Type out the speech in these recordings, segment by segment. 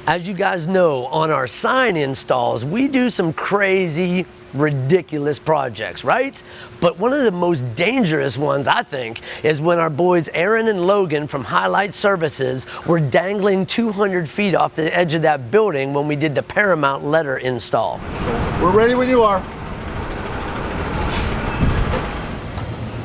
As you guys know, on our sign installs, we do some crazy, ridiculous projects, right? But one of the most dangerous ones, I think, is when our boys Aaron and Logan from Highlight Services were dangling 200 feet off the edge of that building when we did the Paramount letter install. We're ready when you are.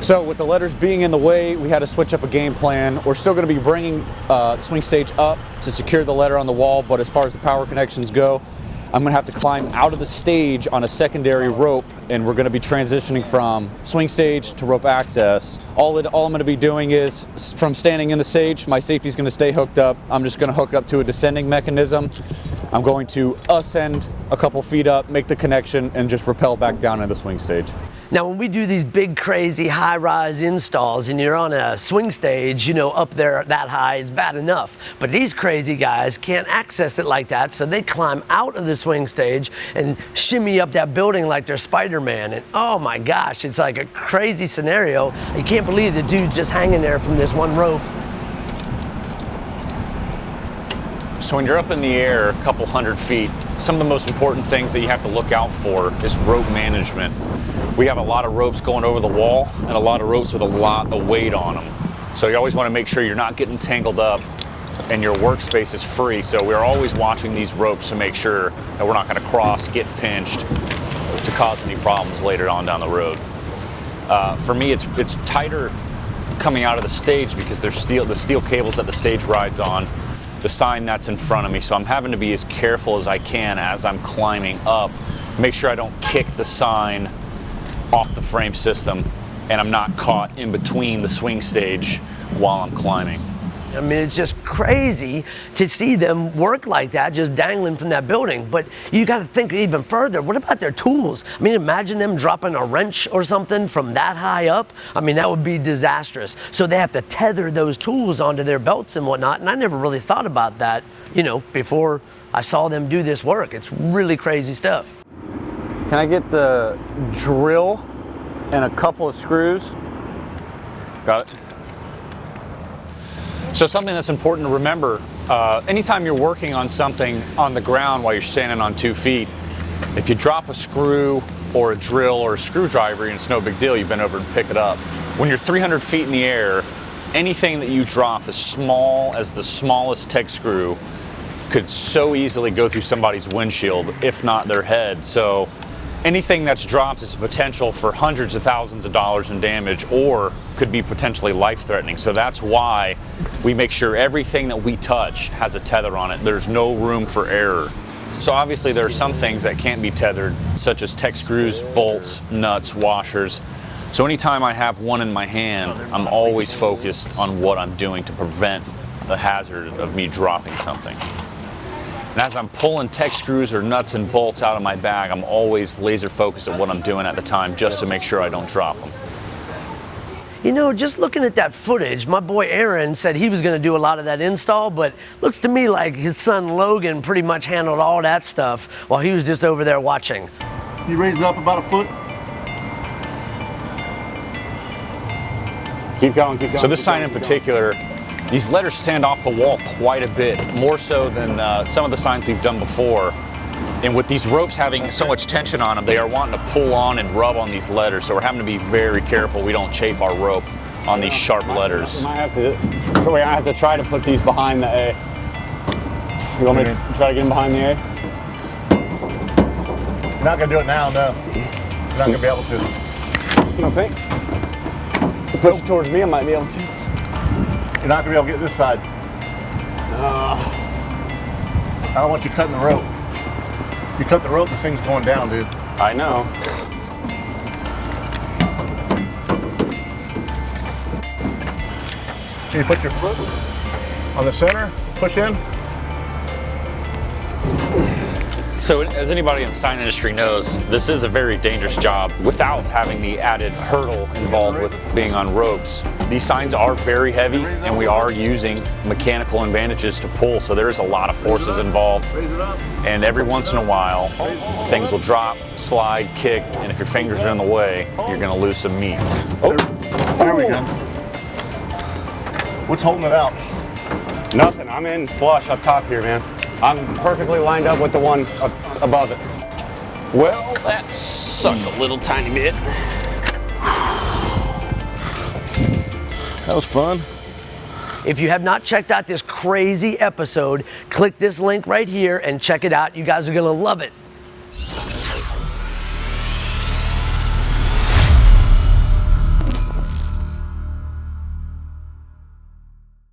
So with the letters being in the way, we had to switch up a game plan. We're still going to be bringing the swing stage up to secure the letter on the wall, but as far as the power connections go, I'm going to have to climb out of the stage on a secondary rope, and we're going to be transitioning from swing stage to rope access. All I'm going to be doing is, from standing in the stage, my safety is going to stay hooked up. I'm just going to hook up to a descending mechanism. I'm going to ascend a couple feet up, make the connection, and just rappel back down into the swing stage. Now, when we do these big, crazy, high-rise installs and you're on a swing stage, you know, up there that high is bad enough. But these crazy guys can't access it like that, so they climb out of the swing stage and shimmy up that building like they're Spider-Man. And oh my gosh, it's like a crazy scenario. You can't believe the dude's just hanging there from this one rope. So when you're up in the air a couple hundred feet, some of the most important things that you have to look out for is rope management. We have a lot of ropes going over the wall and a lot of ropes with a lot of weight on them. So you always want to make sure you're not getting tangled up and your workspace is free. So we're always watching these ropes to make sure that we're not going to cross, get pinched to cause any problems later on down the road. For me, it's tighter coming out of the stage because there's the steel cables that the stage rides on, the sign that's in front of me. So I'm having to be as careful as I can as I'm climbing up, make sure I don't kick the sign off the frame system and I'm not caught in between the swing stage while I'm climbing. I mean, it's just crazy to see them work like that, just dangling from that building. But you got to think even further. What about their tools? I mean, imagine them dropping a wrench or something from that high up. I mean, that would be disastrous. So they have to tether those tools onto their belts and whatnot. And I never really thought about that, you know, before I saw them do this work. It's really crazy stuff. Can I get the drill and a couple of screws? Got it. So something that's important to remember, anytime you're working on something on the ground while you're standing on 2 feet, if you drop a screw or a drill or a screwdriver, and it's no big deal, you bend over and pick it up. When you're 300 feet in the air, anything that you drop as small as the smallest TEG screw could so easily go through somebody's windshield, if not their head. So anything that's dropped is a potential for hundreds of thousands of dollars in damage or could be potentially life-threatening. So that's why we make sure everything that we touch has a tether on it. There's no room for error. So obviously there are some things that can't be tethered, such as TEG screws, bolts, nuts, washers. So anytime I have one in my hand, I'm always focused on what I'm doing to prevent the hazard of me dropping something. And as I'm pulling TEG screws or nuts and bolts out of my bag, I'm always laser focused at what I'm doing at the time just to make sure I don't drop them. You know, just looking at that footage, my boy Aaron said he was going to do a lot of that install, but looks to me like his son Logan pretty much handled all that stuff while he was just over there watching. You raise it up about a foot. Keep going, keep going. So this sign in particular, these letters stand off the wall quite a bit, more so than some of the signs we've done before. And with these ropes having so much tension on them, they are wanting to pull on and rub on these letters. So we're having to be very careful we don't chafe our rope on these sharp letters. I have to try to put these behind the A. You want me to try to get them behind the A? You're not going to do it now, no. You're not going to be able to. You don't think? Push it towards me, I might be able to. You're not going to be able to get this side. I don't want you cutting the rope. You cut the rope, this thing's going down, dude. I know. Can you put your foot on the center, push in? So as anybody in the sign industry knows, this is a very dangerous job without having the added hurdle involved with being on ropes. These signs are very heavy and we are using mechanical advantages to pull, so there's a lot of forces involved. And every once in a while, things will drop, slide, kick, and if your fingers are in the way, you're gonna lose some meat. Oh, there we go. What's holding it out? Nothing, I'm in flush up top here, man. I'm perfectly lined up with the one above it. Well, that sucked a little tiny bit. That was fun. If you have not checked out this crazy episode, click this link right here and check it out. You guys are gonna love it.